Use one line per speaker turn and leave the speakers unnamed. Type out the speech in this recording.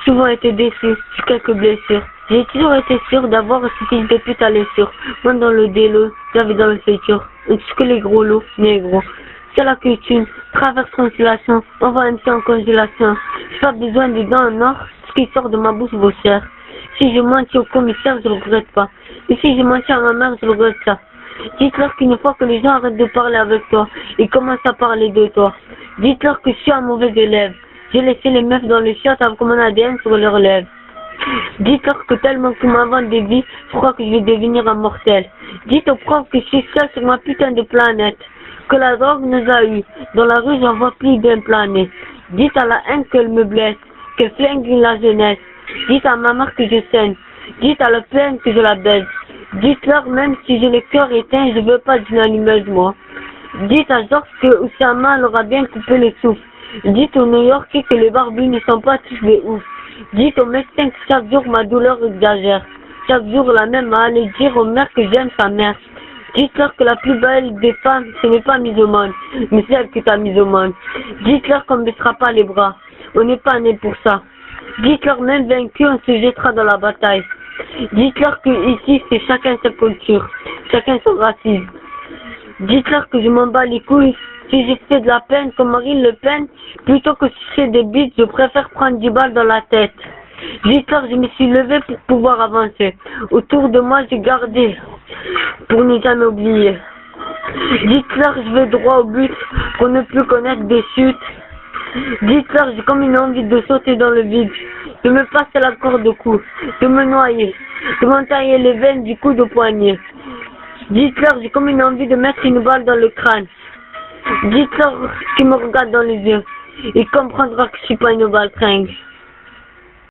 souvent été déçu, j'ai quelques blessures. J'ai toujours été sûr d'avoir ce type de pute à l'essure. Moi dans le délo, j'avais dans le futur. Ce que les gros lots, négro. C'est la culture, traverse constellation, on va un petit en congélation. J'ai pas besoin de dents en or, ce qui sort de ma bouche vaut cher. Si je mentis au commissaire, je le regrette pas. Et si je mentis à ma mère, je regrette ça. Dites-leur qu'une fois que les gens arrêtent de parler avec toi, ils commencent à parler de toi. Dites-leur que je suis un mauvais élève. J'ai laissé les meufs dans le shot avec mon ADN sur leurs lèvres. Dites-leur que tellement qu'ils m'inventent des vies, je crois que je vais devenir un mortel. Dites aux profs que je suis seul sur ma putain de planète. Que la drogue nous a eu. Dans la rue, j'en vois plus d'un plané. Dites à la haine qu'elle me blesse, qu'elle flingue la jeunesse. Dites à ma mère que je saigne. Dites à la peine que je la baise. Dites-leur même si j'ai le cœur éteint, je veux pas d'une allumeuse, moi. Dites à Georges que Oussama leur a bien coupé le souffle. Dites aux New-Yorkais que les barbus ne sont pas tous des oufs. Dites aux médecins que chaque jour ma douleur exagère. Chaque jour la même à aller dire aux mères que j'aime sa mère. Dites-leur que la plus belle des femmes, ce n'est pas misomane, mais celle que t'as misomane. Dites-leur qu'on ne baissera pas les bras. On n'est pas né pour ça. Dites-leur même vaincu, on se jettera dans la bataille. Dites-leur que ici c'est chacun sa culture, chacun son racisme. Dites-leur que je m'en bats les couilles. Si j'ai fait de la peine comme Marine Le Pen, plutôt que si c'est des bites, je préfère prendre 10 balles dans la tête. Dites-leur que je me suis levé pour pouvoir avancer. Autour de moi, j'ai gardé pour ne jamais oublier. Dites-leur que je vais droit au but pour ne plus connaître des chutes. Dites-leur que j'ai comme une envie de sauter dans le vide, de me passer la corde au cou, de me noyer, de m'entailler les veines du coup de poignet. Dites-leur que j'ai comme une envie de mettre une balle dans le crâne. Dites-leur qu'ils me regardent dans les yeux. Ils comprendront que je suis pas une baltringue.